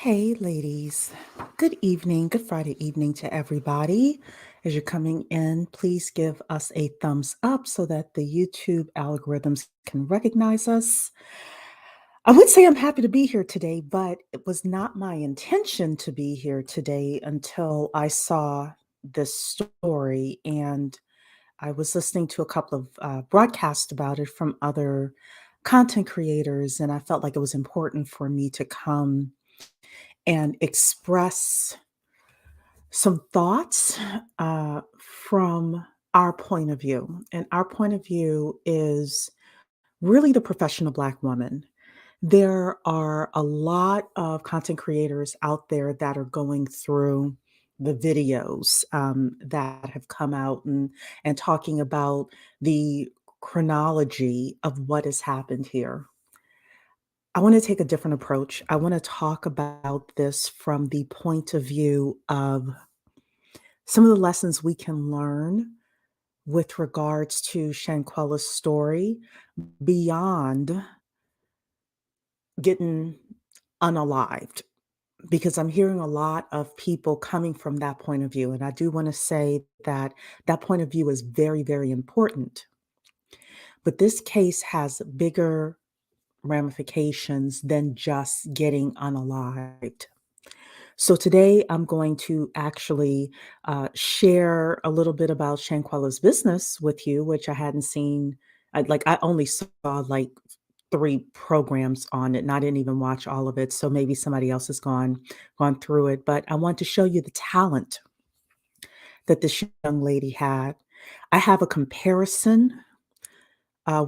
Hey, ladies. Good evening. Good Friday evening to everybody. As you're coming in, please give us a thumbs up so that the YouTube algorithms can recognize us. I would say I'm happy to be here today, but it was not my intention to be here today until I saw this story and I was listening to a couple of broadcasts about it from other content creators, and I felt like it was important for me to come and express some thoughts from our point of view. And our point of view is really the professional Black woman. There are a lot of content creators out there that are going through the videos that have come out and talking about the chronology of what has happened here. I want to take a different approach. I want to talk about this from the point of view of some of the lessons we can learn with regards to Shanquella's story beyond getting unalived, because I'm hearing a lot of people coming from that point of view. And I do want to say that that point of view is very, very important. But this case has bigger ramifications than just getting unalived. So today I'm going to actually share a little bit about Shanquella's business with you, which I hadn't seen. I only saw like three programs on it, and I didn't even watch all of it. So maybe somebody else has gone through it. But I want to show you the talent that this young lady had. I have a comparison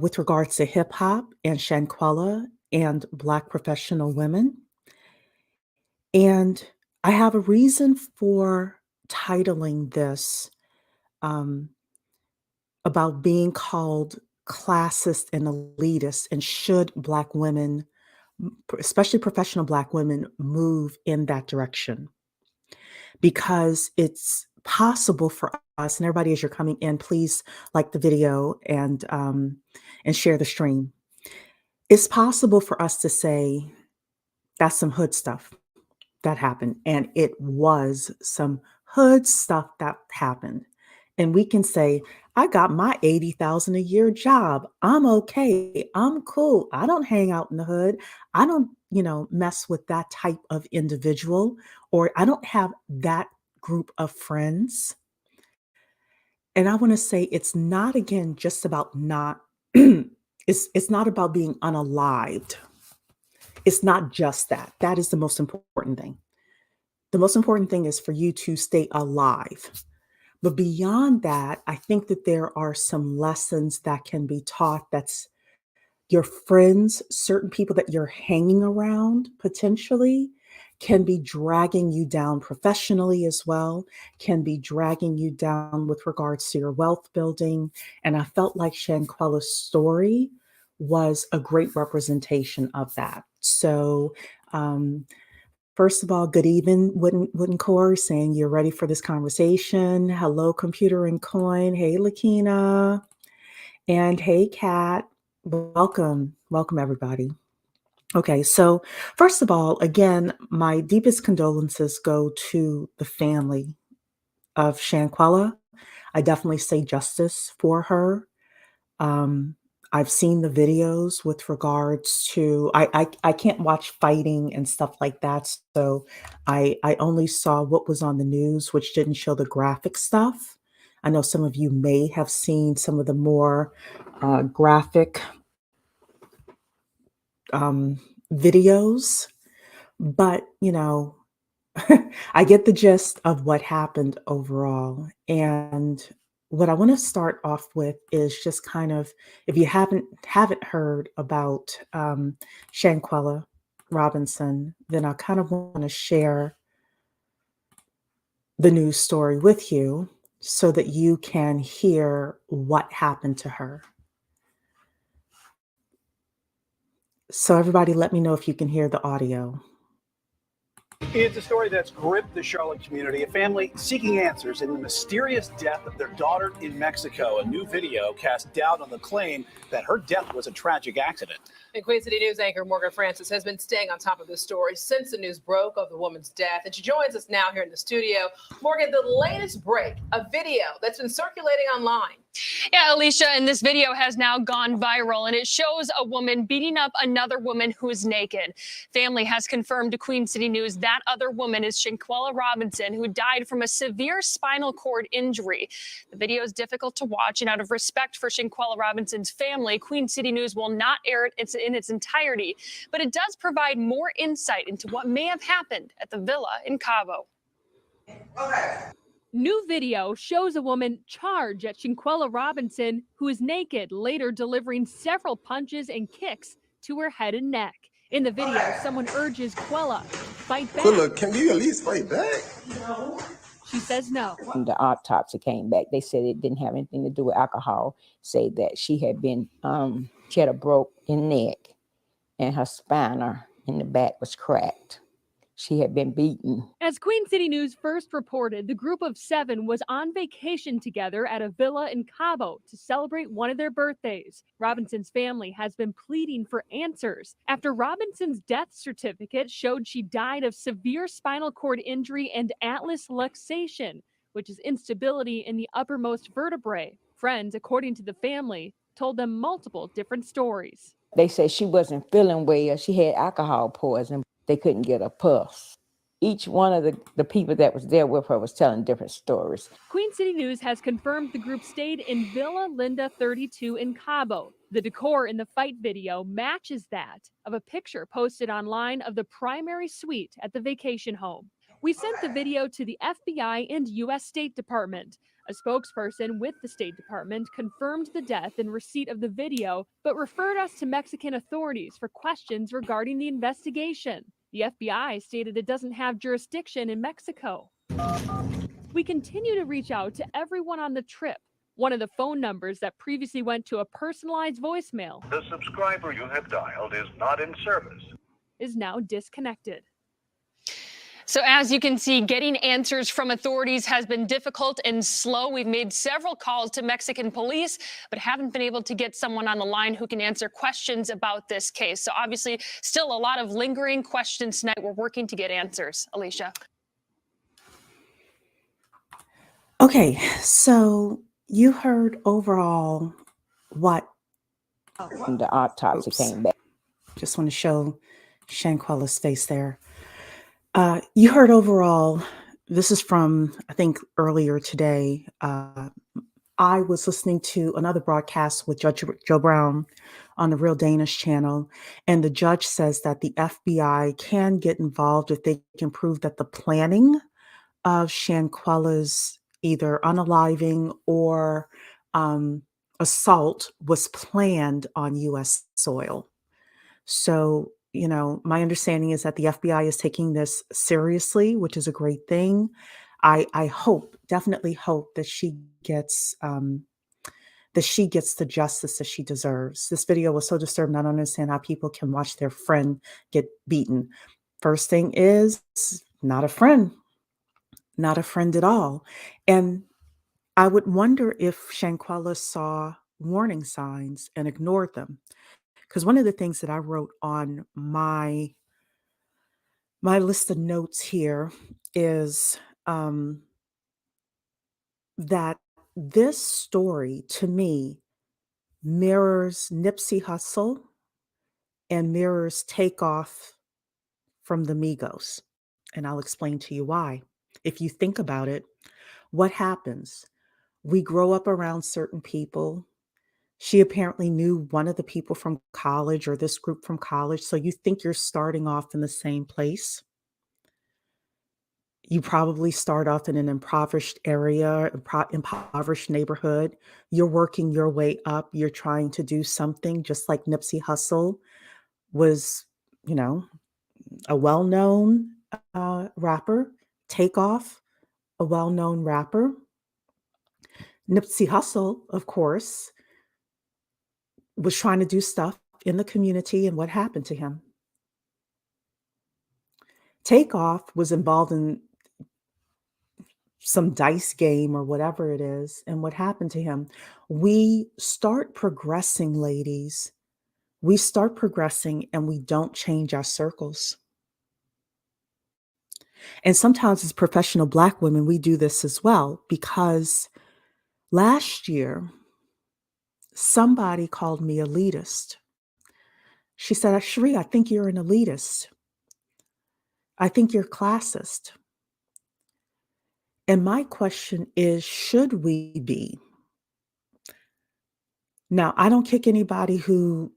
with regards to hip hop and Shanquella and Black professional women. And I have a reason for titling this um, about being called classist and elitist, and should Black women, especially professional Black women, move in that direction. Because it's possible for us, and everybody, as you're coming in, please like the video and share the stream. It's possible for us to say that's some hood stuff that happened. And it was some hood stuff that happened. And we can say, I got my 80,000 a year job. I'm okay. I'm cool. I don't hang out in the hood. I don't, mess with that type of individual, or I don't have that group of friends. And I want to say it's not, again, just about not it's not about being unalived. It's not just that. That is the most important thing. The most important thing is for you to stay alive. But beyond that, I think that there are some lessons that can be taught. That's your friends, certain people that you're hanging around potentially can be dragging you down professionally as well, can be dragging you down with regards to your wealth building. And I felt like Shanquella's story was a great representation of that. So, first of all, good evening, Wooden Core, saying you're ready for this conversation. Hello, Computer and Coin. Hey, Lakina. And hey, Kat. Welcome. Welcome, everybody. Okay, so first of all, again, my deepest condolences go to the family of Shanquella. I definitely say justice for her. Um, I've seen the videos with regards to I can't watch fighting and stuff like that, so I only saw what was on the news, which didn't show the graphic stuff. I know some of you may have seen some of the more graphic um, videos, but I get the gist of what happened overall. And what I want to start off with is just kind of, if you haven't heard about Shanquella Robinson, then I kind of want to share the news story with you so that you can hear what happened to her. So everybody, let me know if you can hear the audio. It's a story that's gripped the Charlotte community, a family seeking answers in the mysterious death of their daughter in Mexico. A new video cast doubt on the claim that her death was a tragic accident. And Queen City News anchor Morgan Francis has been staying on top of this story since the news broke of the woman's death. And she joins us now here in the studio. Morgan, the latest break, a video that's been circulating online. Yeah, Alicia, and this video has now gone viral, and it shows a woman beating up another woman who is naked. Family has confirmed to Queen City News that other woman is Shanquella Robinson, who died from a severe spinal cord injury. The video is difficult to watch, and out of respect for Shanquella Robinson's family, Queen City News will not air it in its entirety, but it does provide more insight into what may have happened at the villa in Cabo. Okay. New video shows a woman charge at Shanquella Robinson, who is naked, later delivering several punches and kicks to her head and neck. In the video, someone urges Quella to fight back. Quella, can you at least fight back? No. She says no. When the autopsy came back, they said it didn't have anything to do with alcohol. Say that she had been, she had a broken neck and her spine in the back was cracked. She had been beaten. As Queen City News first reported, the group of 7 was on vacation together at a villa in Cabo to celebrate one of their birthdays. Robinson's family has been pleading for answers after Robinson's death certificate showed she died of severe spinal cord injury and atlas luxation, which is instability in the uppermost vertebrae. Friends, according to the family, told them multiple different stories. They said she wasn't feeling well. She had alcohol poison. They couldn't get a pulse. Each one of the people that was there with her was telling different stories. Queen City News has confirmed the group stayed in Villa Linda 32 in Cabo. The decor in the fight video matches that of a picture posted online of the primary suite at the vacation home. We sent the video to the FBI and U.S. State Department. A spokesperson with the State Department confirmed the death in receipt of the video, but referred us to Mexican authorities for questions regarding the investigation. The FBI stated it doesn't have jurisdiction in Mexico. We continue to reach out to everyone on the trip. One of the phone numbers that previously went to a personalized voicemail, the subscriber you have dialed is not in service, is now disconnected. So as you can see, getting answers from authorities has been difficult and slow. We've made several calls to Mexican police, but haven't been able to get someone on the line who can answer questions about this case. So obviously, still a lot of lingering questions tonight. We're working to get answers. Alicia. Okay, so you heard overall what? When the autopsy came back. Just want to show Shanquella's face there. You heard overall, this is from, I think, earlier today. I was listening to another broadcast with Judge Joe Brown on the Real Danish channel, and the judge says that the FBI can get involved if they can prove that the planning of Shanquella's either unaliving or assault was planned on U.S. soil. So, you know, my understanding is that the FBI is taking this seriously, which is a great thing. I hope, definitely hope that she gets the justice that she deserves. This video was so disturbing. I don't understand how people can watch their friend get beaten. First thing is, not a friend at all. And I would wonder if Shanquella saw warning signs and ignored them. Because one of the things that I wrote on my list of notes here is that this story, to me, mirrors Nipsey Hussle and mirrors Takeoff from the Migos. And I'll explain to you why. If you think about it, what happens? We grow up around certain people. She apparently knew one of the people from college or this group from college. So you think you're starting off in the same place. You probably start off in an impoverished area, impoverished neighborhood. You're working your way up. You're trying to do something just like Nipsey Hussle was, you know, a well-known rapper. Takeoff, a well-known rapper. Nipsey Hussle, of course, was trying to do stuff in the community, and what happened to him? Takeoff was involved in some dice game or whatever it is. And what happened to him? We start progressing, ladies. We start progressing and we don't change our circles. And sometimes as professional Black women, we do this as well, because last year, somebody called me elitist. She said, Cherie, I think you're an elitist. I think you're classist. And my question is, should we be? Now, I don't kick anybody who,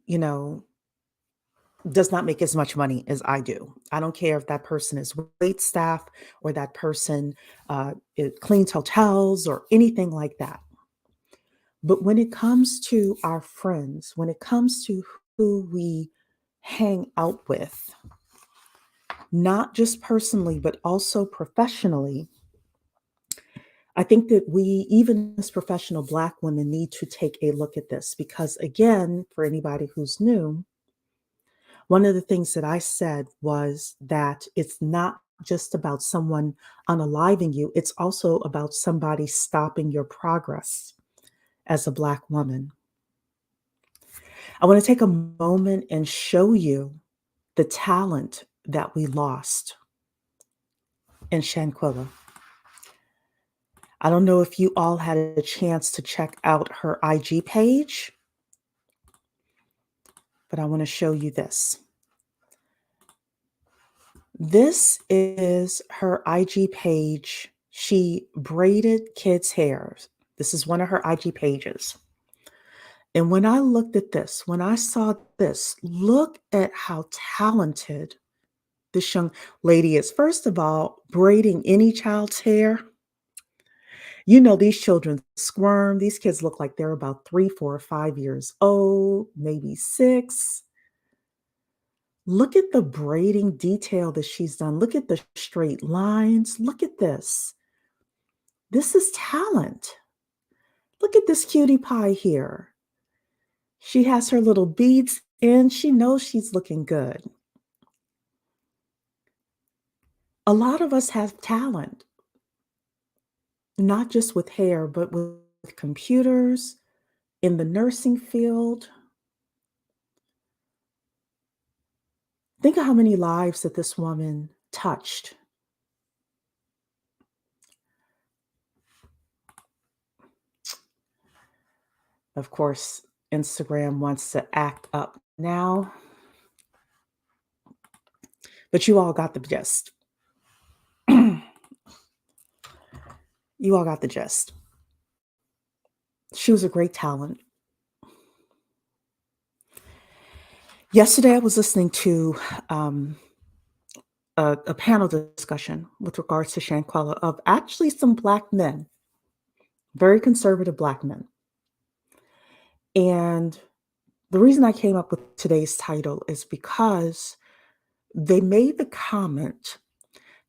does not make as much money as I do. I don't care if that person is wait staff or that person cleans hotels or anything like that. But when it comes to our friends, when it comes to who we hang out with, not just personally, but also professionally, I think that we, even as professional Black women, need to take a look at this because, again, for anybody who's new, one of the things that I said was that it's not just about someone unaliving you, it's also about somebody stopping your progress as a Black woman. I want to take a moment and show you the talent that we lost in Shanquella. I don't know if you all had a chance to check out her IG page, but I want to show you this. This is her IG page. She braided kids' hair. This is one of her IG pages. And when I looked at this, when I saw this, look at how talented this young lady is. First of all, braiding any child's hair. These children squirm. These kids look like they're about 3, 4, or 5 years old, maybe 6. Look at the braiding detail that she's done. Look at the straight lines. Look at this. This is talent. Look at this cutie pie here. She has her little beads in. She knows she's looking good. A lot of us have talent, not just with hair, but with computers, in the nursing field. Think of how many lives that this woman touched. Of course, Instagram wants to act up now, but you all got the gist. You all got the gist. She was a great talent. Yesterday, I was listening to a panel discussion with regards to Shanquella of actually some Black men, very conservative Black men. And the reason I came up with today's title is because they made the comment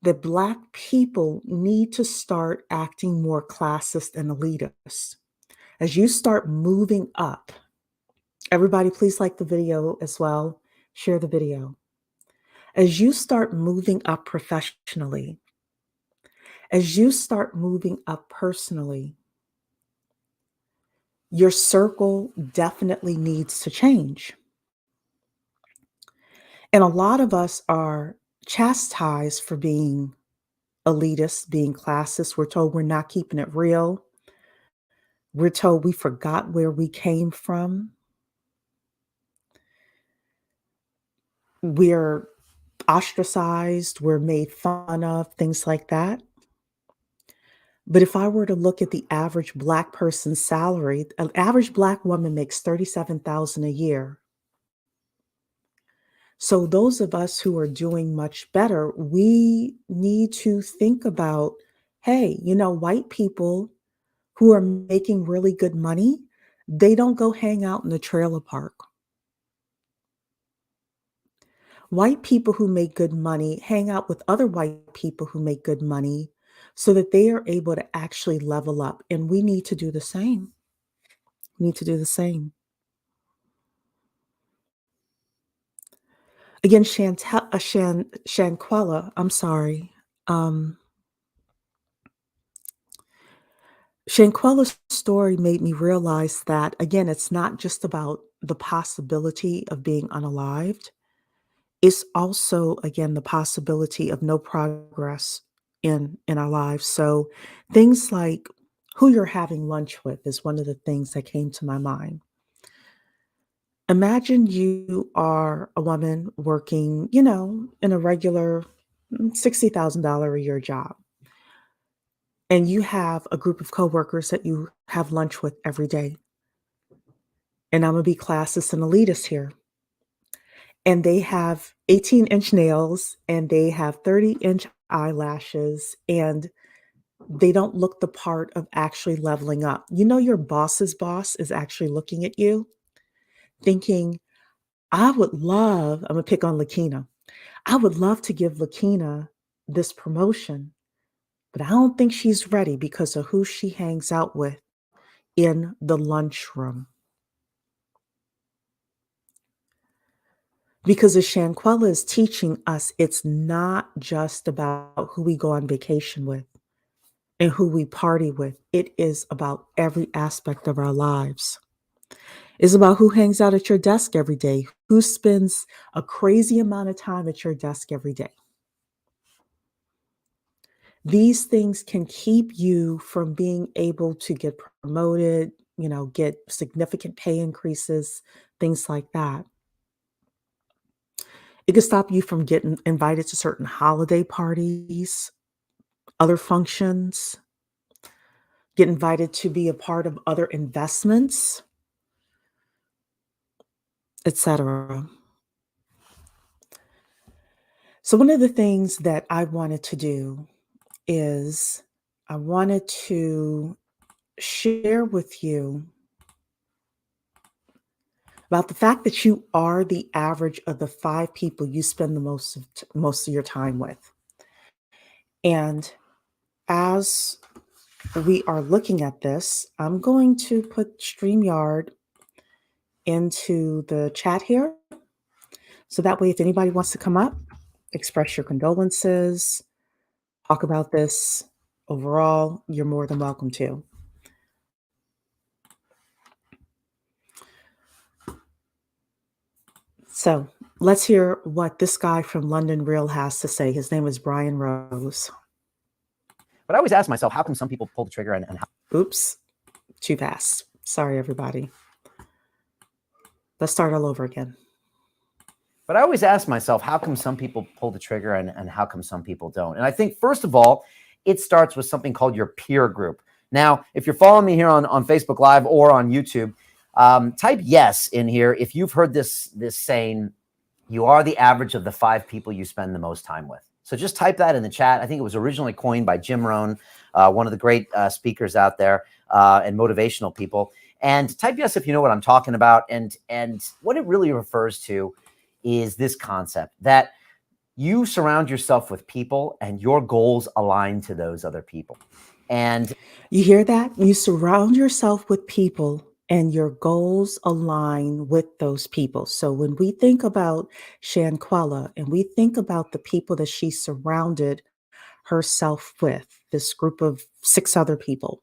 that Black people need to start acting more classist and elitist. As you start moving up, everybody please like the video as well, share the video. As you start moving up professionally, as you start moving up personally, your circle definitely needs to change. And a lot of us are chastised for being elitist, being classist. We're told we're not keeping it real. We're told we forgot where we came from. We're ostracized. We're made fun of, things like that. But if I were to look at the average Black person's salary, an average Black woman makes $37,000 a year. So those of us who are doing much better, we need to think about, hey, white people who are making really good money, they don't go hang out in the trailer park. White people who make good money hang out with other white people who make good money so that they are able to actually level up. And we need to do the same. We need to do the same. Again, Shanquella, I'm sorry. Shanquella's story made me realize that, again, it's not just about the possibility of being unalived. It's also, again, the possibility of no progress in our lives. So things like who you're having lunch with is one of the things that came to my mind. Imagine you are a woman working, in a regular $60,000 a year job, and you have a group of coworkers that you have lunch with every day. And I'm gonna be classist and elitist here. And they have 18-inch nails and they have 30-inch eyelashes, and they don't look the part of actually leveling up. You know, your boss's boss is actually looking at you thinking, I would love, I'm gonna pick on Lakina. I would love to give Lakina this promotion, but I don't think she's ready because of who she hangs out with in the lunchroom. Because as Shanquella is teaching us, it's not just about who we go on vacation with and who we party with. It is about every aspect of our lives. It's about who hangs out at your desk every day, who spends a crazy amount of time at your desk every day. These things can keep you from being able to get promoted, get significant pay increases, things like that. It could stop you from getting invited to certain holiday parties, other functions, get invited to be a part of other investments, etc. So one of the things that I wanted to do is I wanted to share with you about the fact that you are the average of the 5 people you spend the most of your time with. And as we are looking at this, I'm going to put StreamYard into the chat here. So that way, if anybody wants to come up, express your condolences, talk about this overall, you're more than welcome to. So let's hear what this guy from London Real has to say. His name is Brian Rose. But I always ask myself, how come some people pull the trigger and how? Oops, too fast. Sorry, everybody. Let's start all over again. But I always ask myself, how come some people pull the trigger and how come some people don't? And I think, first of all, it starts with something called your peer group. Now, if you're following me here on Facebook Live or on YouTube, type yes in here if you've heard this saying, you are the average of the 5 people you spend the most time with. So just type that in the chat. I think it was originally coined by Jim Rohn, one of the great speakers out there and motivational people. And type yes if you know what I'm talking about. And what it really refers to is this concept that you surround yourself with people and your goals align to those other people. And you hear that? You surround yourself with people and your goals align with those people. So when we think about Shanquella and we think about the people that she surrounded herself with, this group of 6 other people,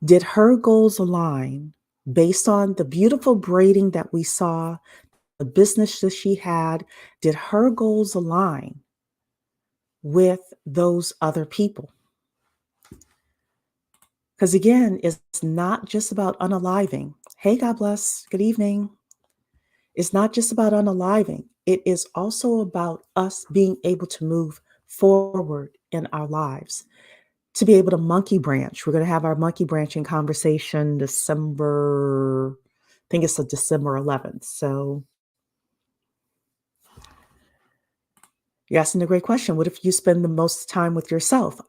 did her goals align based on the beautiful braiding that we saw, the business that she had? Did her goals align with those other people? Because again, it's not just about unaliving. Hey, God bless. Good evening. It's not just about unaliving. It is also about us being able to move forward in our lives, to be able to monkey branch. We're going to have our monkey branching conversation December 11th. So you're asking a great question. What if you spend the most time with yourself?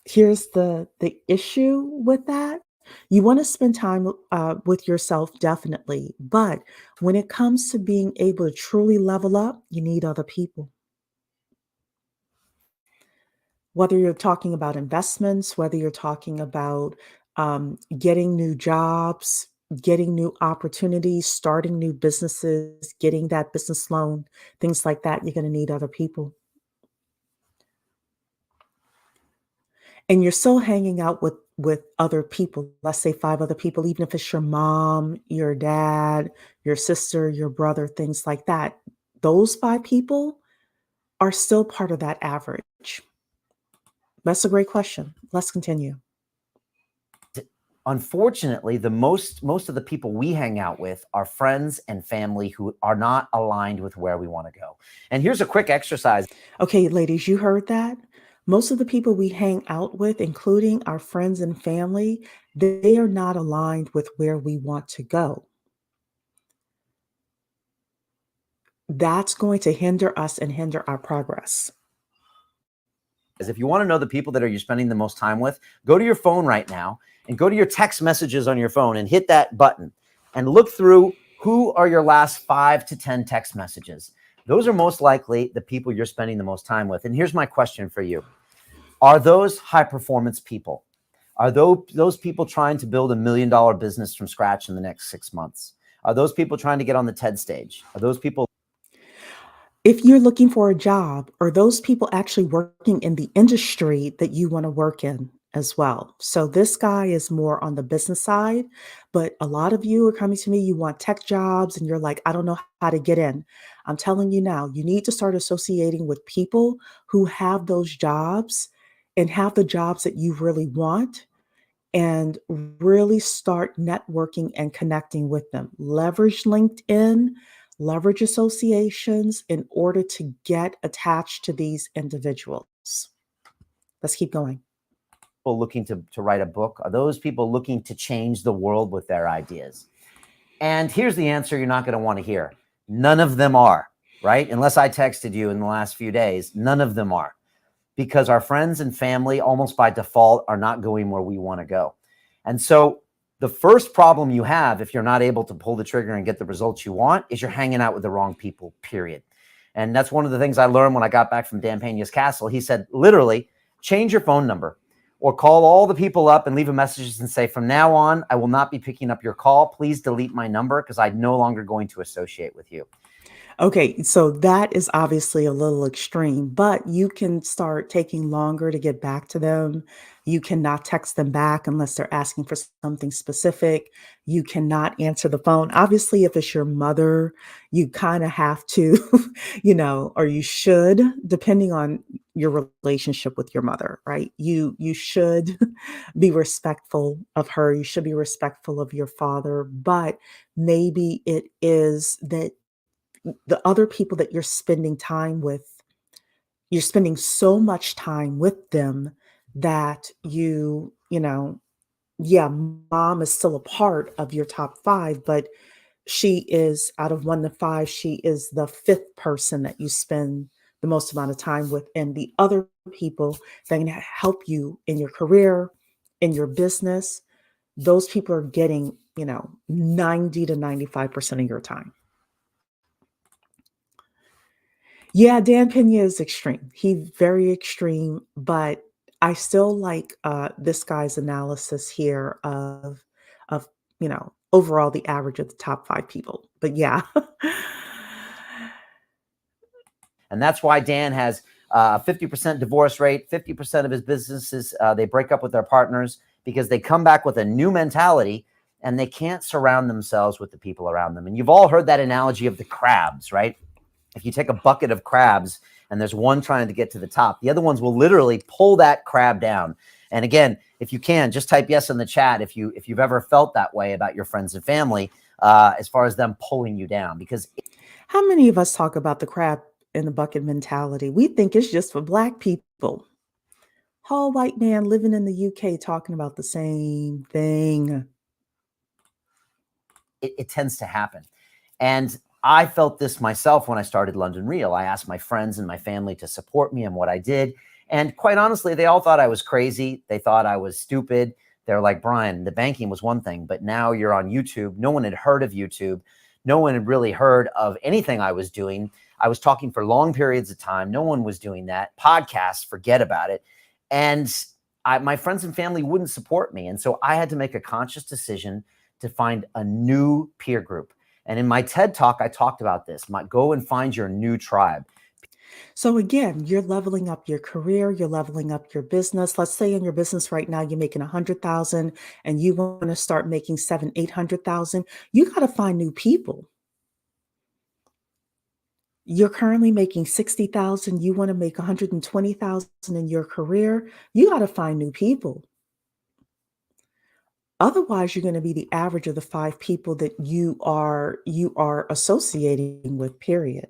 Here's the issue with that. You want to spend time with yourself, definitely. But when it comes to being able to truly level up, you need other people. Whether you're talking about investments, whether you're talking about getting new jobs, getting new opportunities, starting new businesses, getting that business loan, things like that, you're going to need other people. And you're still hanging out with other people, let's say 5 other people, even if it's your mom, your dad, your sister, your brother, things like that. Those 5 people are still part of that average. That's a great question. Let's continue. Unfortunately, most of the people we hang out with are friends and family who are not aligned with where we want to go. And here's a quick exercise. Okay, ladies, you heard that? Most of the people we hang out with, including our friends and family, they are not aligned with where we want to go. That's going to hinder us and hinder our progress. If you want to know the people that you're spending the most time with, go to your phone right now and go to your text messages on your phone and hit that button and look through who are your last 5 to 10 text messages. Those are most likely the people you're spending the most time with. And here's my question for you. Are those high performance people? Are those people trying to build $1 million business from scratch in the next 6 months? Are those people trying to get on the TED stage? Are those people? If you're looking for a job, are those people actually working in the industry that you want to work in as well? So this guy is more on the business side, but a lot of you are coming to me, you want tech jobs and you're like, I don't know how to get in. I'm telling you now, you need to start associating with people who have those jobs and have the jobs that you really want, and really start networking and connecting with them. Leverage LinkedIn, leverage associations in order to get attached to these individuals. Let's keep going. People looking to write a book? Are those people looking to change the world with their ideas? And here's the answer you're not going to want to hear. None of them are, right? Unless I texted you in the last few days, none of them are. Because our friends and family almost by default are not going where we want to go. And so the first problem you have if you're not able to pull the trigger and get the results you want is you're hanging out with the wrong people, period. And that's one of the things I learned when I got back from Dan Pena's castle. He said, literally, change your phone number or call all the people up and leave a message and say, from now on, I will not be picking up your call. Please delete my number because I'm no longer going to associate with you. Okay, so that is obviously a little extreme, but you can start taking longer to get back to them. You cannot text them back unless they're asking for something specific. You cannot answer the phone. Obviously, if it's your mother, you kind of have to, or you should, depending on your relationship with your mother, right? You should be respectful of her. You should be respectful of your father, but maybe it is that the other people that you're spending time with, you're spending so much time with them that mom is still a part of your top 5, but she is, out of 1 to 5, she is the 5th person that you spend the most amount of time with. And the other people that can help you in your career, in your business, those people are getting, 90 to 95% of your time. Yeah, Dan Pena is extreme. He's very extreme, but I still like this guy's analysis here of overall the average of the top 5 people. But yeah. And that's why Dan has a 50% divorce rate. 50% of his businesses, they break up with their partners because they come back with a new mentality and they can't surround themselves with the people around them. And you've all heard that analogy of the crabs, right? If you take a bucket of crabs and there's one trying to get to the top, the other ones will literally pull that crab down. And again, if you can, just type yes in the chat if you've ever felt that way about your friends and family, as far as them pulling you down. Because how many of us talk about the crab in the bucket mentality? We think it's just for Black people. Whole white man living in the UK talking about the same thing. It tends to happen. And I felt this myself when I started London Real. I asked my friends and my family to support me in what I did. And quite honestly, they all thought I was crazy. They thought I was stupid. They're like, Brian, the banking was one thing, but now you're on YouTube. No one had heard of YouTube. No one had really heard of anything I was doing. I was talking for long periods of time. No one was doing that. Podcasts, forget about it. And my friends and family wouldn't support me. And so I had to make a conscious decision to find a new peer group. And in my TED Talk, I talked about this. Go and find your new tribe. So again, you're leveling up your career, you're leveling up your business. Let's say in your business right now, you're making 100,000 and you want to start making 800,000. You got to find new people. You're currently making 60,000. You want to make 120,000 in your career. You got to find new people. Otherwise, you're going to be the average of the 5 people that you are associating with, period.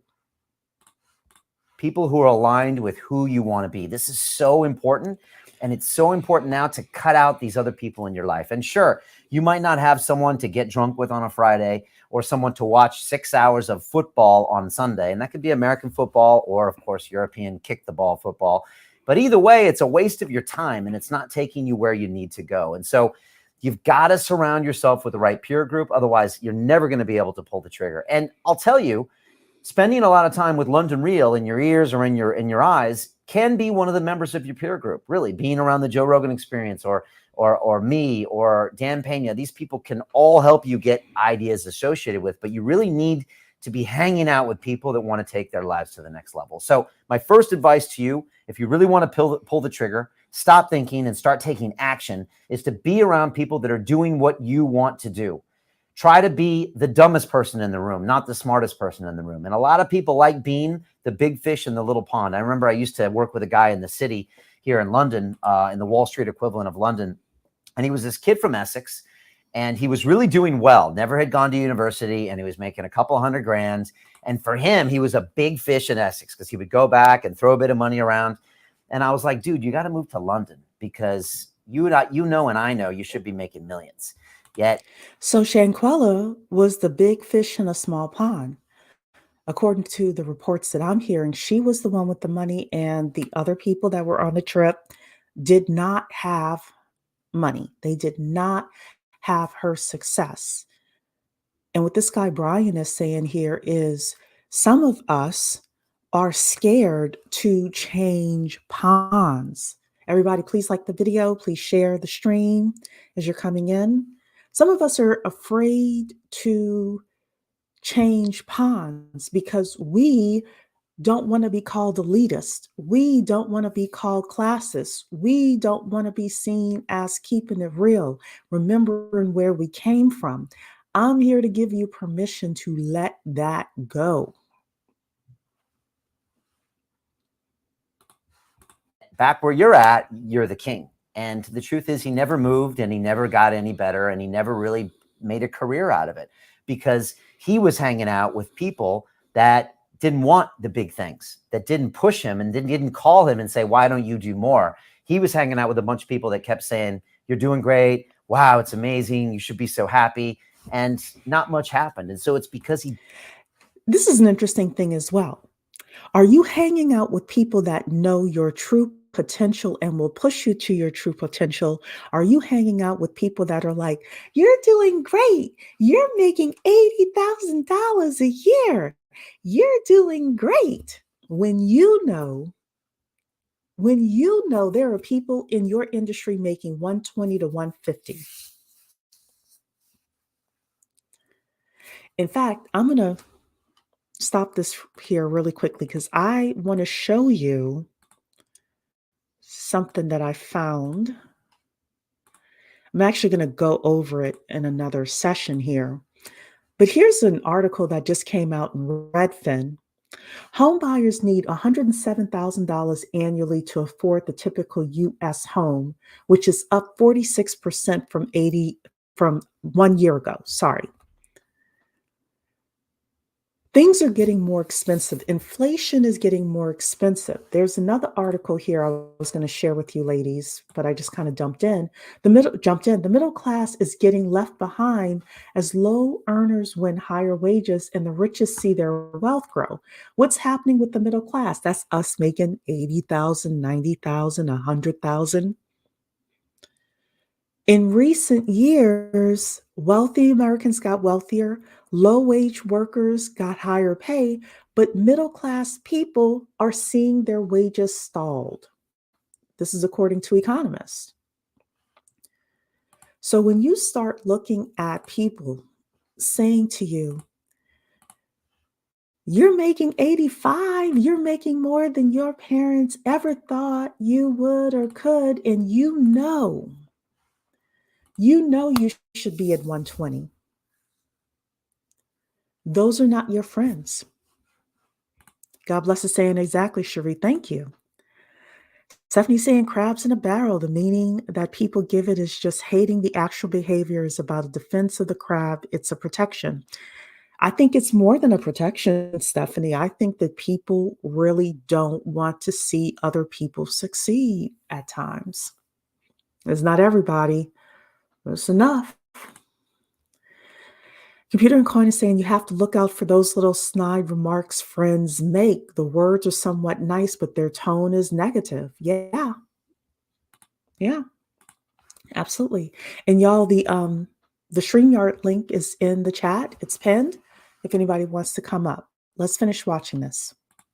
People who are aligned with who you want to be. This is so important. And it's so important now to cut out these other people in your life. And sure, you might not have someone to get drunk with on a Friday or someone to watch 6 hours of football on Sunday. And that could be American football or, of course, European kick the ball football. But either way, it's a waste of your time and it's not taking you where you need to go. And so you've got to surround yourself with the right peer group. Otherwise, you're never going to be able to pull the trigger. And I'll tell you, spending a lot of time with London Real in your ears or in your eyes can be one of the members of your peer group. Really, being around the Joe Rogan Experience or me or Dan Pena, these people can all help you get ideas associated with, but you really need to be hanging out with people that want to take their lives to the next level. So my first advice to you, if you really want to pull the trigger, stop thinking and start taking action, is to be around people that are doing what you want to do. Try to be the dumbest person in the room, not the smartest person in the room. And a lot of people like being the big fish in the little pond. I remember I used to work with a guy in the city here in London, in the Wall Street equivalent of London. And he was this kid from Essex, and he was really doing well, never had gone to university, and he was making a couple $100,000. And for him, he was a big fish in Essex because he would go back and throw a bit of money around. And I was like, dude, you got to move to London because you know and I know you should be making millions. Yet. So Shanquella was the big fish in a small pond. According to the reports that I'm hearing, she was the one with the money, and the other people that were on the trip did not have money. They did not have her success. And what this guy Brian is saying here is some of us are scared to change ponds. Everybody, please like the video. Please share the stream as you're coming in. Some of us are afraid to change ponds because we don't want to be called elitist. We don't want to be called classist. We don't want to be seen as keeping it real, remembering where we came from. I'm here to give you permission to let that go. Back where you're at, you're the king. And the truth is he never moved and he never got any better and he never really made a career out of it because he was hanging out with people that didn't want the big things, that didn't push him and didn't call him and say, why don't you do more? He was hanging out with a bunch of people that kept saying, you're doing great. Wow, it's amazing. You should be so happy. And not much happened. And so it's because This is an interesting thing as well. Are you hanging out with people that know your true potential and will push you to your true potential? Are you hanging out with people that are like, you're doing great. You're making $80,000 a year. You're doing great. When you know there are people in your industry making 120 to 150. In fact, I'm going to stop this here really quickly because I want to show you something that I found. I'm actually going to go over it in another session here. But here's an article that just came out in Redfin. Home buyers need $107,000 annually to afford the typical U.S. home, which is up 46% from 1 year ago. Sorry. Things are getting more expensive. Inflation is getting more expensive. There's another article here I was going to share with you ladies, but I just kind of jumped in. The middle class is getting left behind as low earners win higher wages and the richest see their wealth grow. What's happening with the middle class? That's us making 80,000, 90,000, 100,000. In recent years, wealthy Americans got wealthier, low-wage workers got higher pay, but middle-class people are seeing their wages stalled. This is according to economists. So when you start looking at people saying to you, you're making 85, you're making more than your parents ever thought you would or could, and you know you should be at 120. Those are not your friends. God bless is saying exactly, Cherie. Thank you. Stephanie's saying crabs in a barrel. The meaning that people give it is just hating the actual behavior is about a defense of the crab. It's a protection. I think it's more than a protection, Stephanie. I think that people really don't want to see other people succeed at times. It's not everybody, but it's enough. Computer and Coin is saying you have to look out for those little snide remarks friends make. The words are somewhat nice, but their tone is negative. Yeah. Yeah, absolutely. And y'all, the StreamYard link is in the chat. It's pinned if anybody wants to come up. Let's finish watching this.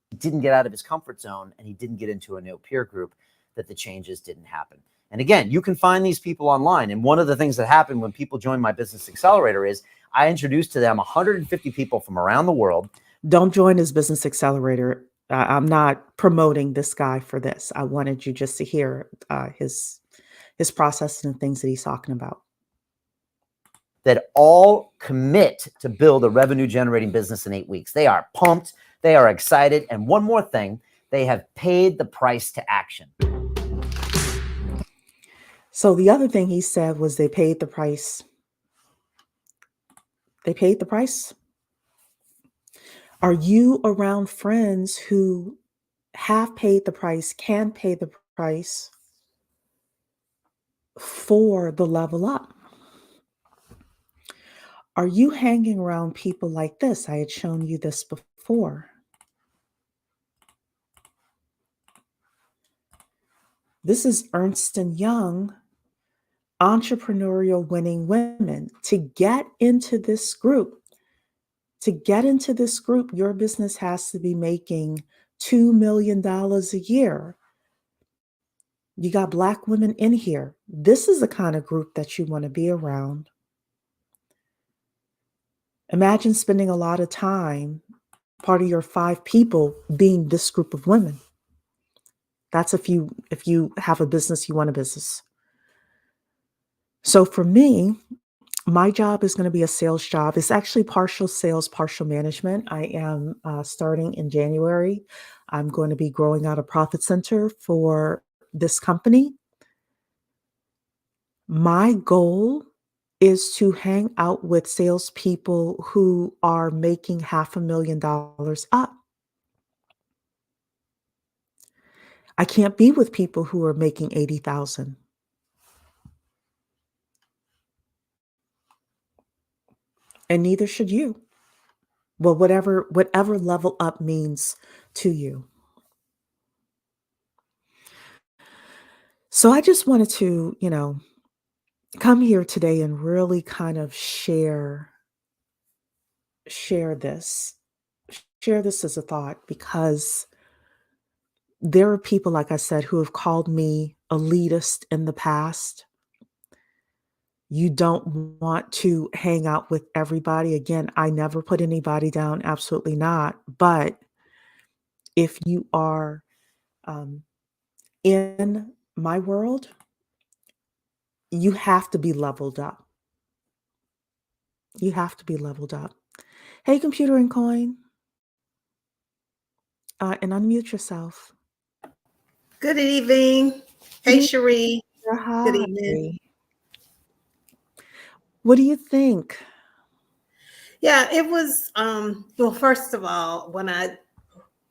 He didn't get out of his comfort zone and he didn't get into a new peer group, that the changes didn't happen. And again, you can find these people online. And one of the things that happened when people joined my business accelerator is I introduced to them 150 people from around the world. Don't join his business accelerator. I'm not promoting this guy for this. I wanted you just to hear his process and the things that he's talking about. That all commit to build a revenue generating business in 8 weeks. They are pumped. They are excited. And one more thing, they have paid the price to action. So the other thing he said was they paid the price. They paid the price. Are you around friends who have paid the price, can pay the price for the level up? Are you hanging around people like this? I had shown you this before. This is Ernst & Young, entrepreneurial winning women. To get into this group, your business has to be making $2 million a year. You got Black women in here. This is the kind of group that you want to be around. Imagine spending a lot of time, part of your 5 people being this group of women. That's if you have a business, you want a business. So for me, my job is going to be a sales job. It's actually partial sales, partial management. I am starting in January. I'm going to be growing out a profit center for this company. My goal is to hang out with salespeople who are making $500,000 up. I can't be with people who are making 80,000. And neither should you. Well, whatever level up means to you. So I just wanted to, come here today and really kind of share this as a thought, because there are people, like I said, who have called me elitist in the past. You don't want to hang out with everybody. Again, I never put anybody down. Absolutely not. But if you are in my world, you have to be leveled up. You have to be leveled up. Hey, Computer and Coin. And unmute yourself. Good evening. Hey, Cherie. Hi. Good evening. What do you think? Yeah, it was, well, first of all, when I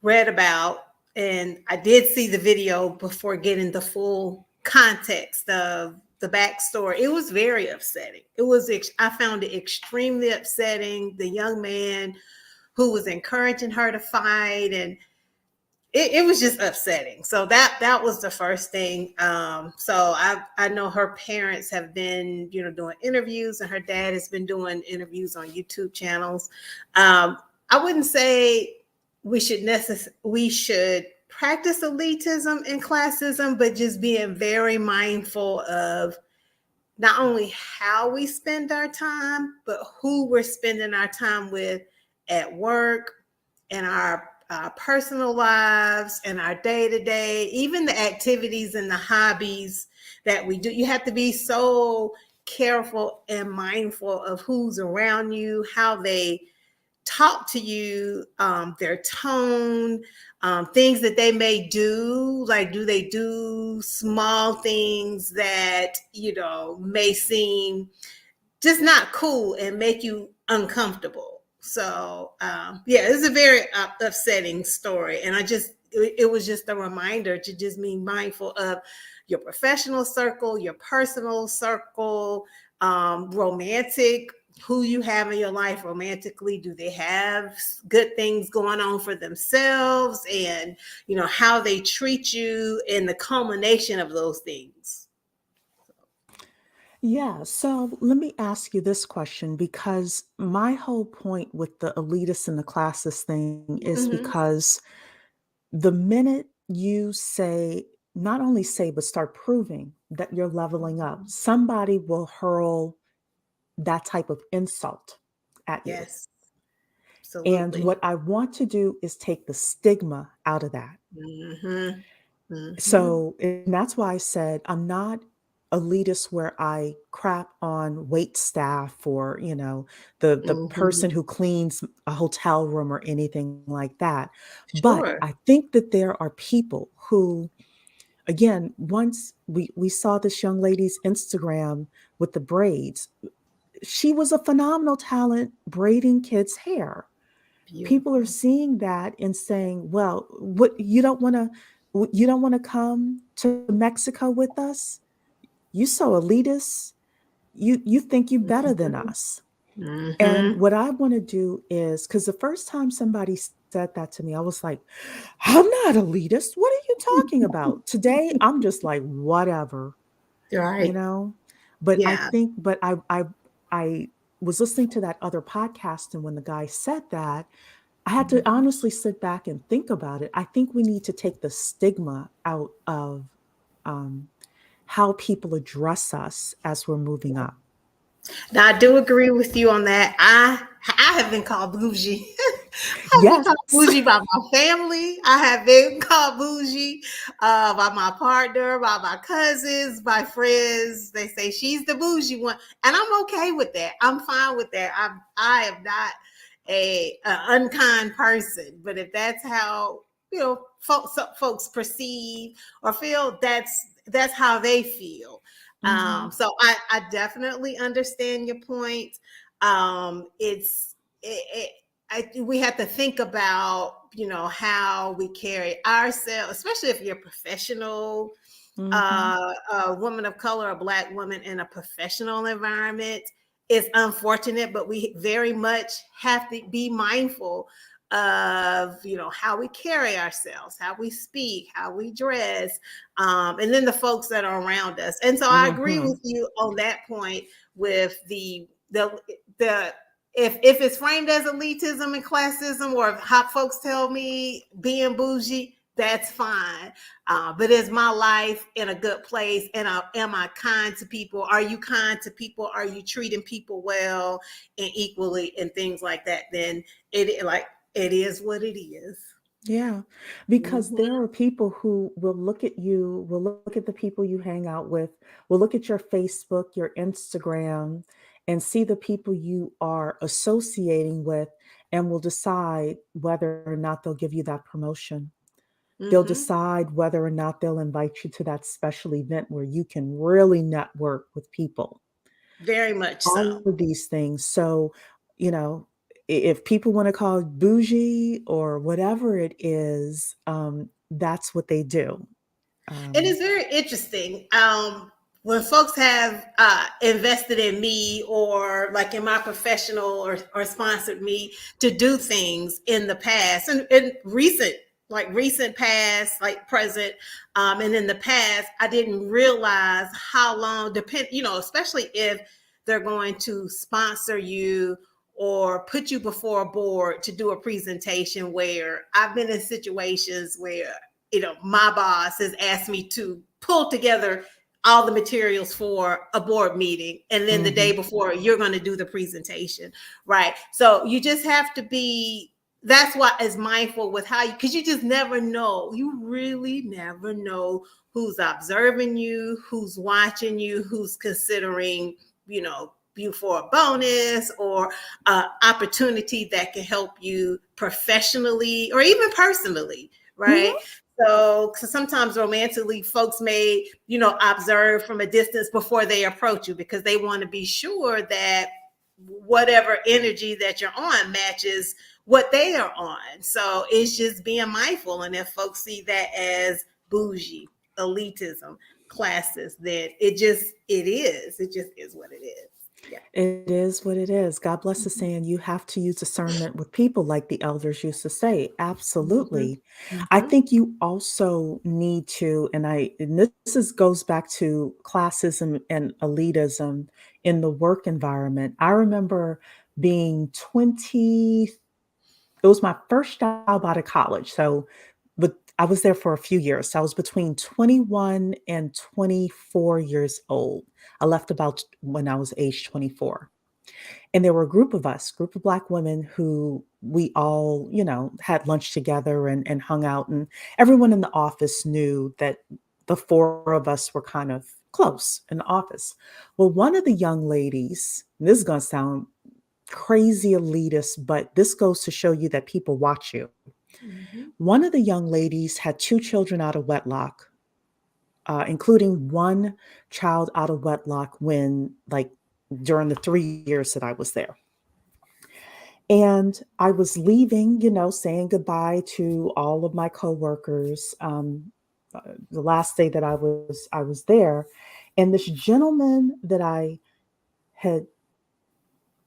read about, and I did see the video before getting the full context of the backstory, it was very upsetting. I found it extremely upsetting. The young man who was encouraging her to fight, and it was just upsetting. So that was the first thing. So I know her parents have been, doing interviews, and her dad has been doing interviews on YouTube channels. I wouldn't say we should practice elitism and classism, but just being very mindful of not only how we spend our time, but who we're spending our time with at work, in our personal lives, and our day-to-day, even the activities and the hobbies that we do. You have to be so careful and mindful of who's around you, how they talk to you, their tone, things that they may do. Like, do they do small things that, may seem just not cool and make you uncomfortable? So, it's a very upsetting story. And it was just a reminder to just be mindful of your professional circle, your personal circle, romantic, who you have in your life romantically. Do they have good things going on for themselves? And, how they treat you, and the culmination of those things. Yeah, so let me ask you this question, because my whole point with the elitist and the classist thing is because the minute you not only say, but start proving that you're leveling up, somebody will hurl that type of insult at you. Yes, And absolutely. what I want to do is take the stigma out of that. Mm-hmm. Mm-hmm. So, and that's why I said I'm not elitist where I crap on wait staff or, the person who cleans a hotel room or anything like that. But Sure. I think that there are people who, again, once we saw this young lady's Instagram with the braids. She was a phenomenal talent braiding kids' hair. People are Beautiful. seeing that and saying, well, what, you don't want to come to Mexico with us? You so elitist. You think you better than us. And Mm-hmm. what I want to do is, because the first time somebody said that to me, I was like, I'm not elitist. What are you talking about? Today, I'm just like, whatever, you Right. know? But Yeah. I was listening to that other podcast, and when the guy said that, I had to honestly sit back and think about it. I think we need to take the stigma out of um, how people address us as we're moving up. Now, I do agree with you on that. I have been called bougie. I've been Yes. called bougie by my family. I have been called bougie by my partner, by my cousins, by friends. They say she's the bougie one, and I'm okay with that. I'm fine with that. I am not a unkind person, but if that's how folks perceive or feel, that's how they feel. Mhm. So I definitely understand your point. We have to think about, how we carry ourselves, especially if you're a professional, Mhm. a woman of color, a Black woman in a professional environment. It's unfortunate, but we very much have to be mindful of, how we carry ourselves, how we speak, how we dress, and then the folks that are around us. And so I agree Mhm. with you on that point with the if it's framed as elitism and classism, or if how folks tell me being bougie, that's fine. But is my life in a good place? And am I kind to people? Are you kind to people? Are you treating people well and equally and things like that? Then it is what it is. Yeah, because Mhm. there are people who will look at you, will look at the people you hang out with, will look at your Facebook, your Instagram, and see the people you are associating with, and will decide whether or not they'll give you that promotion. They'll Mhm. decide whether or not they'll invite you to that special event where you can really network with people. Very much All so. of these things. So, you know, if people want to call it bougie or whatever it is, that's what they do. It Um, is very interesting. When folks have invested in me, or like in my professional, or sponsored me to do things in the past, and in recent past, like present, and in the past, I didn't realize how long, especially if they're going to sponsor you or put you before a board to do a presentation, where I've been in situations where my boss has asked me to pull together all the materials for a board meeting, and then the day before you're going to do the presentation, right? So you just have to be, that's why it's mindful with how you, because you just never know. You really never know who's observing you, who's watching you, who's considering, you know, you for a bonus or opportunity that can help you professionally or even personally, right? So sometimes romantically, folks may, you know, observe from a distance before they approach you because they want to be sure that whatever energy that you're on matches what they are on. So it's just being mindful. And if folks see that as bougie, elitism, classist, then it just is what it is. Yeah. It is what it is. God bless the saying, you have to use discernment with people, like the elders used to say. Absolutely. I think you also need to, and this goes back to classism and elitism in the work environment. I remember being 20, it was my first job out of college. So, but I was there for a few years. So I was between 21 and 24 years old. I left about when I was age 24. And there were a group of Black women who we all, you know, had lunch together and hung out. And everyone in the office knew that the four of us were kind of close in the office. Well, one of the young ladies, and this is going to sound crazy elitist, but this goes to show you that people watch you. One of the young ladies had 2 children out of wedlock, including one child out of wedlock during the 3 years that I was there. And I was leaving, you know, saying goodbye to all of my coworkers, the last day that I was there. And this gentleman that I had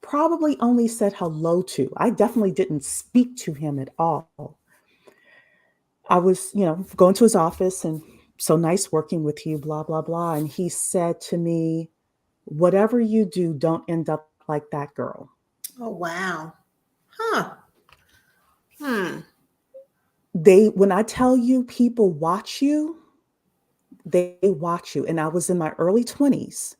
probably only said hello to, I definitely didn't speak to him at all. I was, you know, going to his office and so nice working with you, blah, blah, blah. And he said to me, whatever you do, don't end up like that girl. Oh, wow. Huh. When I tell you people watch you, they watch you. And I was in my early 20s.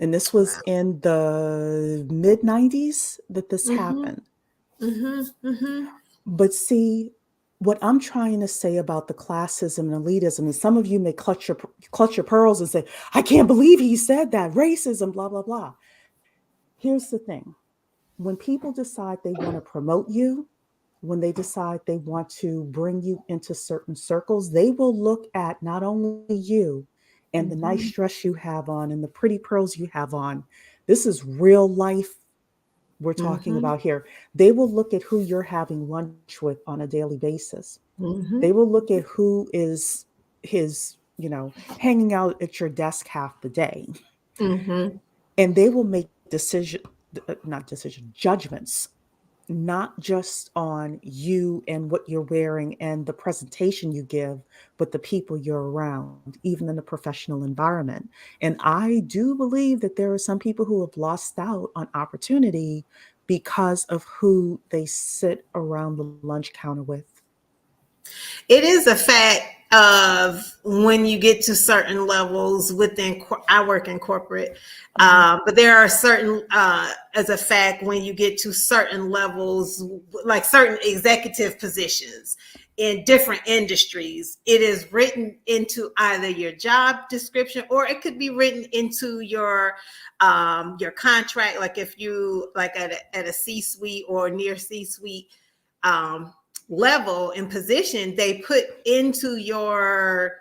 And this was in the mid 90s that this happened. But see, what I'm trying to say about the classism and elitism, and some of you may clutch your pearls and say, I can't believe he said that, racism, blah, blah, blah. Here's the thing. When people decide they want to promote you, when they decide they want to bring you into certain circles, they will look at not only you and the nice dress you have on and the pretty pearls you have on. This is real life we're talking about here. They will look at who you're having lunch with on a daily basis. They will look at who is hanging out at your desk half the day. And they will make judgments, not just on you and what you're wearing and the presentation you give, but the people you're around, even in the professional environment. And I do believe that there are some people who have lost out on opportunity because of who they sit around the lunch counter with. It is a fact of when you get to certain levels within, I work in corporate, but there are certain, as a fact, when you get to certain levels, like certain executive positions in different industries, it is written into either your job description or it could be written into your contract. Like if you like at a C-suite or near C-suite, level and position, they put into your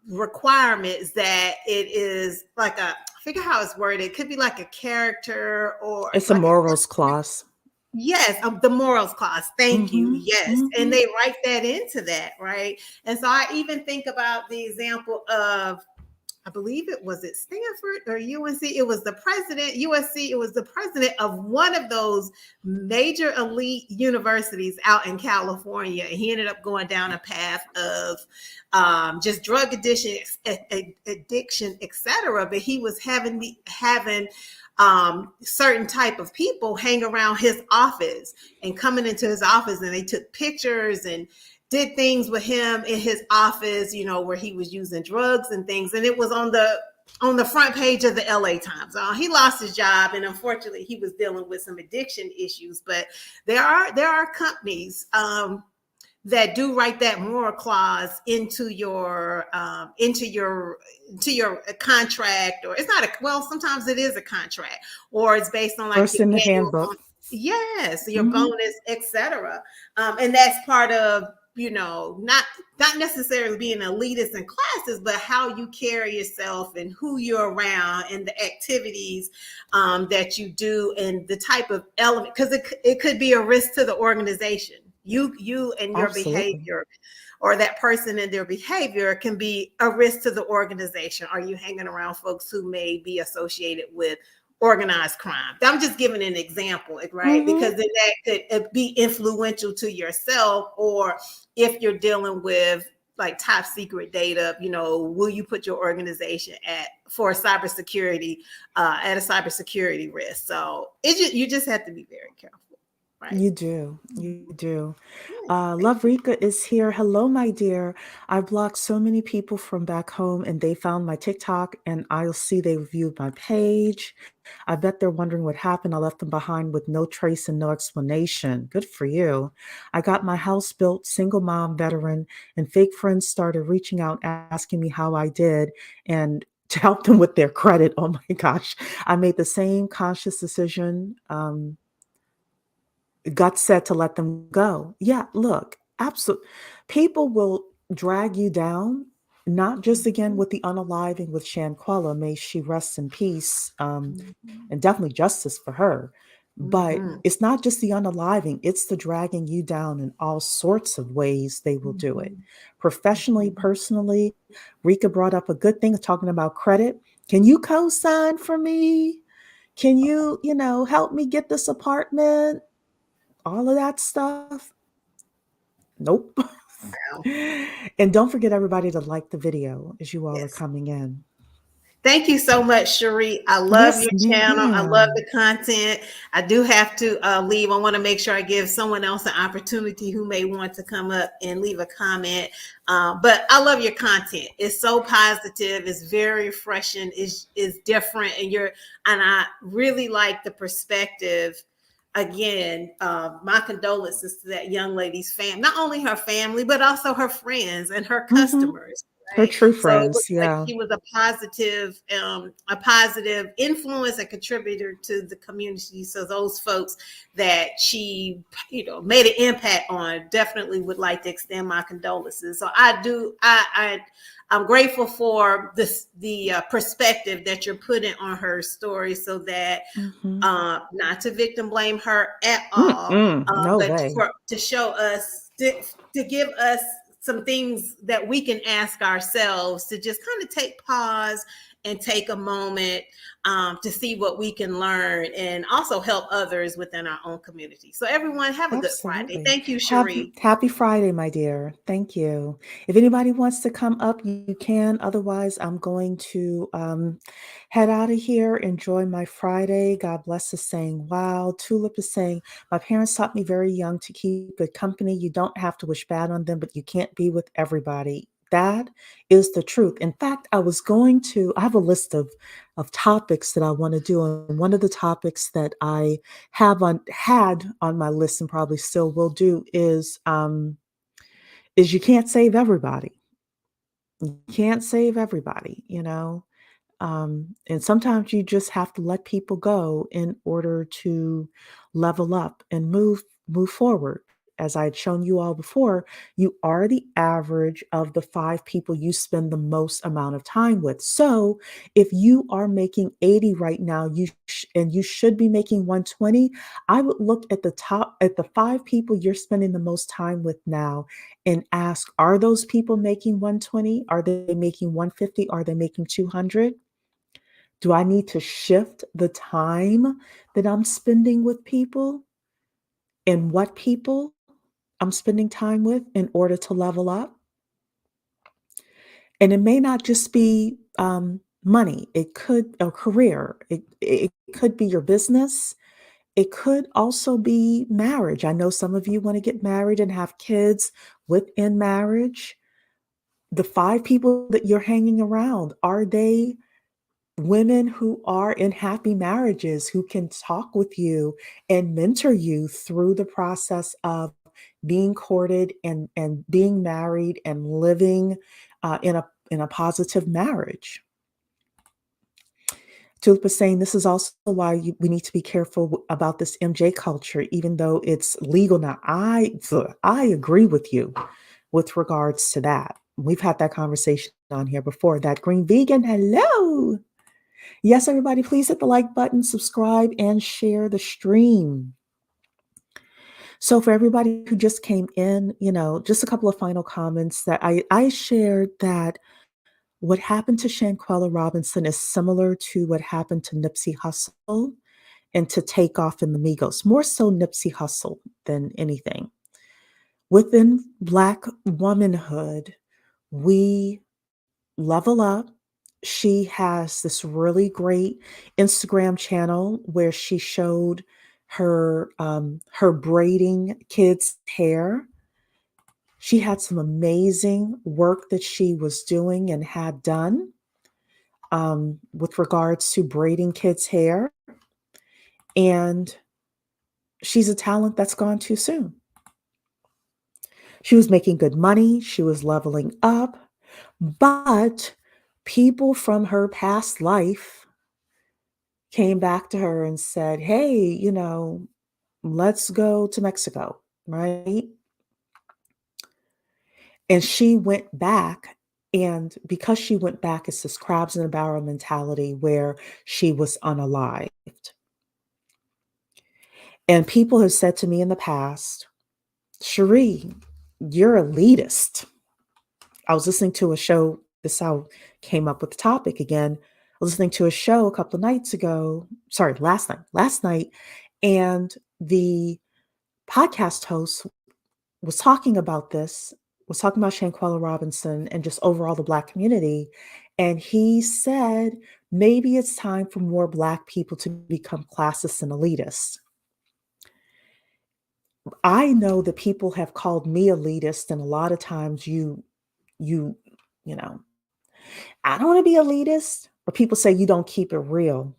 requirements that it is like I forget how it's worded. It could be like a character or it's a morals clause. Yes, the morals clause. Thank you. Yes. And they write that into that, right? And so I even think about the example of, I believe it was at Stanford or UNC. It was the president, USC. It was the president of one of those major elite universities out in California. And he ended up going down a path of just drug addiction, etc. But he was having certain type of people hang around his office and coming into his office, and they took pictures and did things with him in his office, you know, where he was using drugs and things. And it was on the front page of the LA Times. He lost his job, and unfortunately he was dealing with some addiction issues. But there are companies that do write that moral clause into your contract, or it's not a, well, sometimes it is a contract, or it's based on like First in the handbook. Yes, your bonus, etc. And that's part of, you know, not necessarily being elitist in classes, but how you carry yourself and who you're around and the activities that you do and the type of element, because it could be a risk to the organization. You and your behavior, or that person and their behavior can be a risk to the organization. Are you hanging around folks who may be associated with organized crime? I'm just giving an example, right? Because then that could be influential to yourself. Or if you're dealing with like top secret data, you know, will you put your organization at a cybersecurity risk? So you just have to be very careful. Right. You do. Love Rika is here. Hello, my dear. I blocked so many people from back home, and they found my TikTok, and I'll see they viewed my page. I bet they're wondering what happened. I left them behind with no trace and no explanation. Good for you. I got my house built, single mom, veteran, and fake friends started reaching out, asking me how I did, and to help them with their credit. Oh my gosh. I made the same conscious decision. Gut said to let them go. Yeah, look, absolutely. People will drag you down, not just again with the unaliving with Shanquella, may she rest in peace, and definitely justice for her. But it's not just the unaliving, it's the dragging you down in all sorts of ways they will do it. Professionally, personally, Rika brought up a good thing talking about credit. Can you co-sign for me? Can you, help me get this apartment? All of that stuff. Nope. And don't forget everybody to like the video as you all are coming in. Thank you so much, Cherie. I love your channel. I love the content. I do have to leave. I want to make sure I give someone else an opportunity who may want to come up and leave a comment. But I love your content. It's so positive. It's very refreshing. It's different. And I really like the perspective. Again, my condolences to that young lady's family, not only her family, but also her friends and her customers. Her true friends, like she was a positive influence and contributor to the community. So those folks that she, made an impact on, definitely would like to extend my condolences. So I'm grateful for the perspective that you're putting on her story, so that not to victim blame her at all, no but way. to show us, to give us some things that we can ask ourselves, to just kind of take pause and take a moment to see what we can learn, and also help others within our own community. So everyone, have a good Friday. Thank you, Cherie. Happy Friday, my dear. Thank you. If anybody wants to come up, you can. Otherwise, I'm going to head out of here. Enjoy my Friday. God bless is saying, wow. Tulip is saying, my parents taught me very young to keep good company. You don't have to wish bad on them, but you can't be with everybody. That is the truth. In fact, I have a list of topics that I want to do. And one of the topics that I had on my list and probably still will do is you can't save everybody. You can't save everybody, and sometimes you just have to let people go in order to level up and move forward. As I had shown you all before, you are the average of the 5 people you spend the most amount of time with. So if you are making 80 right now, and you should be making 120, I would look at the 5 people you're spending the most time with now and ask, are those people making 120? Are they making 150? Are they making 200? Do I need to shift the time that I'm spending with people and what people I'm spending time with in order to level up? And it may not just be money. It could a career. It could be your business. it could also be marriage. I know some of you want to get married and have kids within marriage. The 5 people that you're hanging around, are they women who are in happy marriages, who can talk with you and mentor you through the process of being courted and being married and living in a positive marriage? Tulip is saying this is also why we need to be careful about this MJ culture, even though it's legal now. I agree with you with regards to that. We've had that conversation on here before. That green vegan, hello. Yes, everybody, please hit the like button, subscribe, and share the stream. So for everybody who just came in, just a couple of final comments that I shared that what happened to Shanquella Robinson is similar to what happened to Nipsey Hussle and to Takeoff and the Migos, more so Nipsey Hussle than anything. Within Black womanhood, we level up. She has this really great Instagram channel where she showed her braiding kids' hair. She had some amazing work that she was doing and had done with regards to braiding kids' hair. And she's a talent that's gone too soon. She was making good money. She was leveling up. But people from her past life came back to her and said, hey, let's go to Mexico, right? And she went back. And because she went back, it's this crabs in a barrel mentality where she was unalived. And people have said to me in the past, Cherie, you're elitist. I was listening to a show. This is how I came up with the topic again. I was listening to a show a couple of nights ago. Sorry, last night. And the podcast host was talking about this, was talking about Shanquella Robinson and just overall the Black community. And he said, maybe it's time for more Black people to become classist and elitist. I know that people have called me elitist, and a lot of times you know, I don't want to be elitist, or people say you don't keep it real.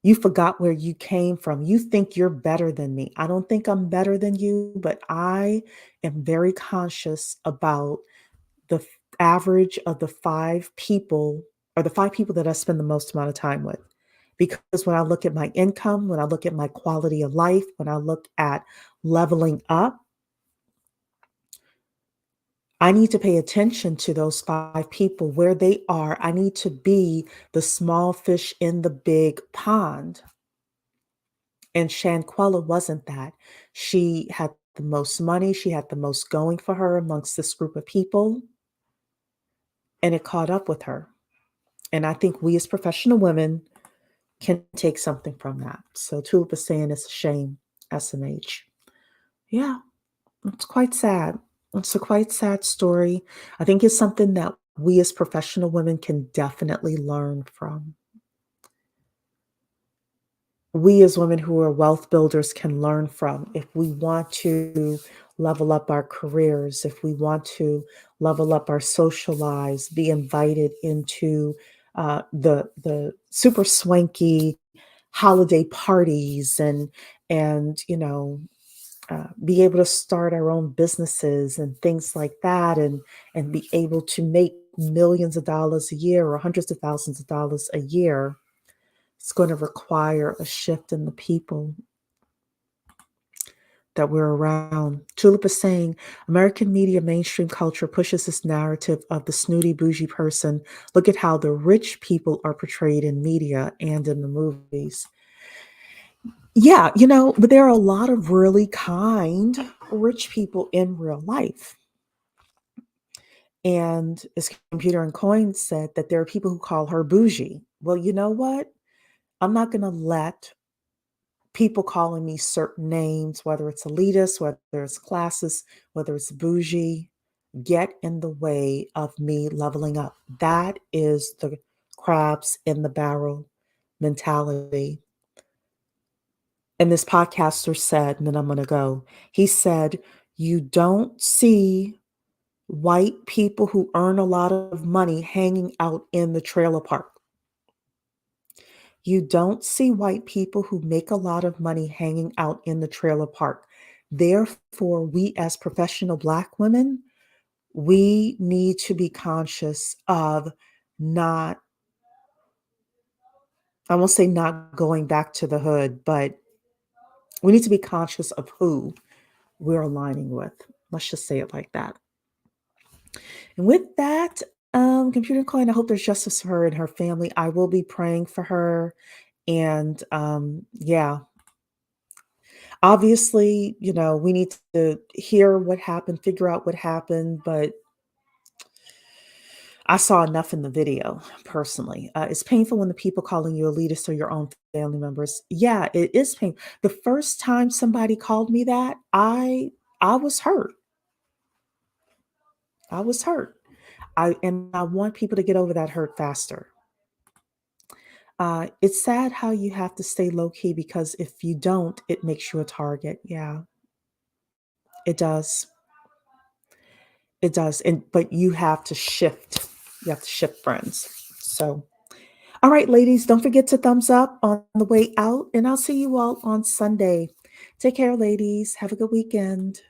You forgot where you came from. You think you're better than me. I don't think I'm better than you, but I am very conscious about the average of the 5 people, or the 5 people that I spend the most amount of time with. Because when I look at my income, when I look at my quality of life, when I look at leveling up, I need to pay attention to those 5 people where they are. I need to be the small fish in the big pond. And Shanquella wasn't that. She had the most money. She had the most going for her amongst this group of people. And it caught up with her. And I think we as professional women can take something from that. So Tulip is saying it's a shame, SMH. Yeah, it's quite sad. It's a quite sad story. I think it's something that we as professional women can definitely learn from. We as women who are wealth builders can learn from if we want to level up our careers, if we want to level up our social lives, be invited into the super swanky holiday parties and be able to start our own businesses and things like that, and be able to make millions of dollars a year or hundreds of thousands of dollars a year. It's going to require a shift in the people that we're around. Tulip is saying, American media mainstream culture pushes this narrative of the snooty bougie person. Look at how the rich people are portrayed in media and in the movies. Yeah, but there are a lot of really kind rich people in real life. And as Computer and Coin said, that there are people who call her bougie. Well, you know what? I'm not going to let people calling me certain names, whether it's elitist, whether it's classist, whether it's bougie, get in the way of me leveling up. That is the crabs in the barrel mentality. And this podcaster said, and then I'm going to go, he said, you don't see white people who earn a lot of money hanging out in the trailer park. You don't see white people who make a lot of money hanging out in the trailer park. Therefore, we as professional Black women, we need to be conscious of not, I won't say not going back to the hood, but we need to be conscious of who we're aligning with. Let's just say it like that. And with that, Computer Coin, I hope there's justice for her and her family. I will be praying for her. And yeah, obviously, you know, we need to hear what happened, figure out what happened, but I saw enough in the video personally. It's painful when the people calling you elitist are your own family members. Yeah, it is painful. The first time somebody called me that, I was hurt. I was hurt. I want people to get over that hurt faster. It's sad how you have to stay low key because if you don't, it makes you a target. Yeah, it does. It does. But you have to shift. You have to shift, friends. So, all right, ladies, don't forget to thumbs up on the way out, and I'll see you all on Sunday. Take care, ladies. Have a good weekend.